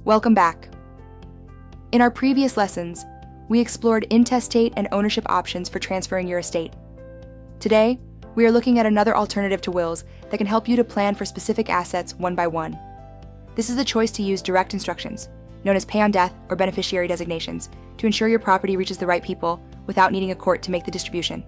Welcome back. In our previous lessons, we explored intestate and ownership options for transferring your estate. Today, we are looking at another alternative to wills that can help you to plan for specific assets one by one. This is the choice to use direct instructions, known as pay on death or beneficiary designations, to ensure your property reaches the right people without needing a court to make the distribution.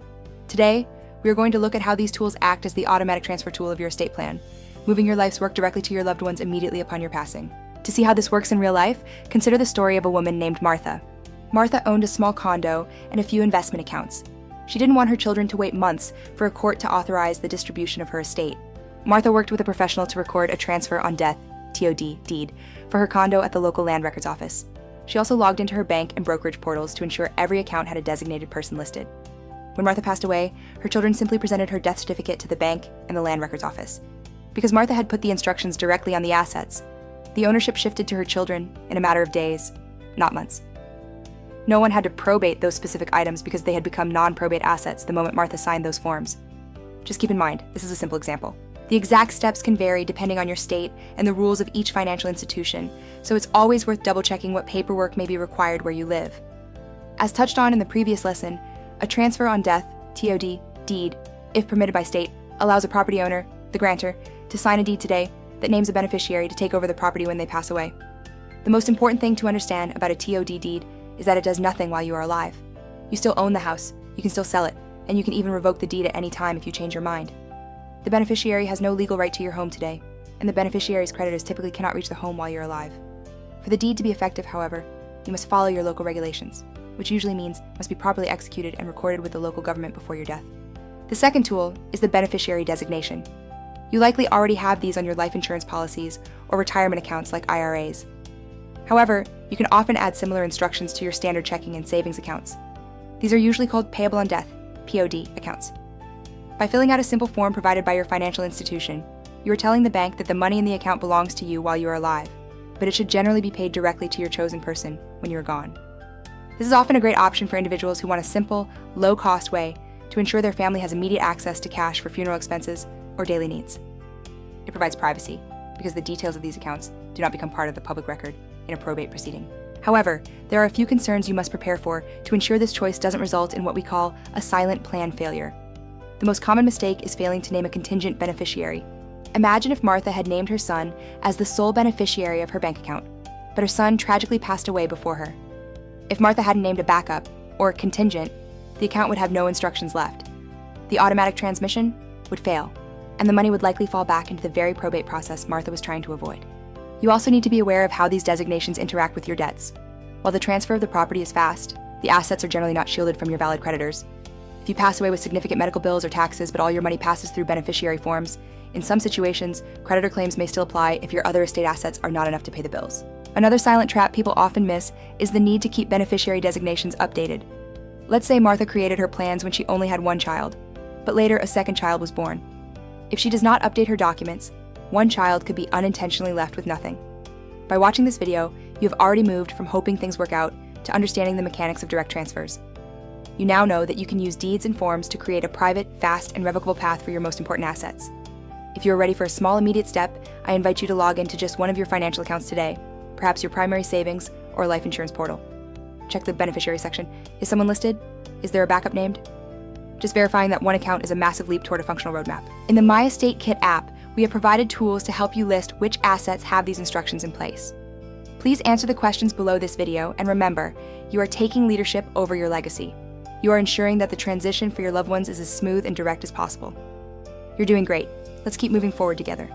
Today, we are going to look at how these tools act as the automatic transfer tool of your estate plan, moving your life's work directly to your loved ones immediately upon your passing. To see how this works in real life, consider the story of a woman named Martha. Martha owned a small condo and a few investment accounts. She didn't want her children to wait months for a court to authorize the distribution of her estate. Martha worked with a professional to record a transfer on death, TOD, deed, for her condo at the local land records office. She also logged into her bank and brokerage portals to ensure every account had a designated person listed. When Martha passed away, her children simply presented her death certificate to the bank and the land records office. Because Martha had put the instructions directly on the assets, the ownership shifted to her children in a matter of days, not months. No one had to probate those specific items because they had become non-probate assets the moment Martha signed those forms. Just keep in mind, this is a simple example. The exact steps can vary depending on your state and the rules of each financial institution, so it's always worth double-checking what paperwork may be required where you live. As touched on in the previous lesson, a transfer on death, TOD, deed, if permitted by state, allows a property owner, the grantor, to sign a deed today that names a beneficiary to take over the property when they pass away. The most important thing to understand about a TOD deed is that it does nothing while you are alive. You still own the house, you can still sell it, and you can even revoke the deed at any time if you change your mind. The beneficiary has no legal right to your home today, and the beneficiary's creditors typically cannot reach the home while you're alive. For the deed to be effective, however, you must follow your local regulations, which usually means must be properly executed and recorded with the local government before your death. The second tool is the beneficiary designation. You likely already have these on your life insurance policies or retirement accounts like IRAs. However, you can often add similar instructions to your standard checking and savings accounts. These are usually called payable on death, POD, accounts. By filling out a simple form provided by your financial institution, you are telling the bank that the money in the account belongs to you while you are alive, but it should generally be paid directly to your chosen person when you are gone. This is often a great option for individuals who want a simple, low-cost way to ensure their family has immediate access to cash for funeral expenses or daily needs. It provides privacy, because the details of these accounts do not become part of the public record in a probate proceeding. However, there are a few concerns you must prepare for to ensure this choice doesn't result in what we call a silent plan failure. The most common mistake is failing to name a contingent beneficiary. Imagine if Martha had named her son as the sole beneficiary of her bank account, but her son tragically passed away before her. If Martha hadn't named a backup, or contingent, the account would have no instructions left. The automatic transmission would fail, and the money would likely fall back into the very probate process Martha was trying to avoid. You also need to be aware of how these designations interact with your debts. While the transfer of the property is fast, the assets are generally not shielded from your valid creditors. If you pass away with significant medical bills or taxes but all your money passes through beneficiary forms, in some situations, creditor claims may still apply if your other estate assets are not enough to pay the bills. Another silent trap people often miss is the need to keep beneficiary designations updated. Let's say Martha created her plans when she only had one child, but later a second child was born. If she does not update her documents, one child could be unintentionally left with nothing. By watching this video, you have already moved from hoping things work out to understanding the mechanics of direct transfers. You now know that you can use deeds and forms to create a private, fast, and revocable path for your most important assets. If you are ready for a small immediate step, I invite you to log into just one of your financial accounts today, perhaps your primary savings or life insurance portal. Check the beneficiary section. Is someone listed? Is there a backup named? Just verifying that one account is a massive leap toward a functional roadmap. In the MyEstateKit app, we have provided tools to help you list which assets have these instructions in place. Please answer the questions below this video, and remember, you are taking leadership over your legacy. You are ensuring that the transition for your loved ones is as smooth and direct as possible. You're doing great. Let's keep moving forward together.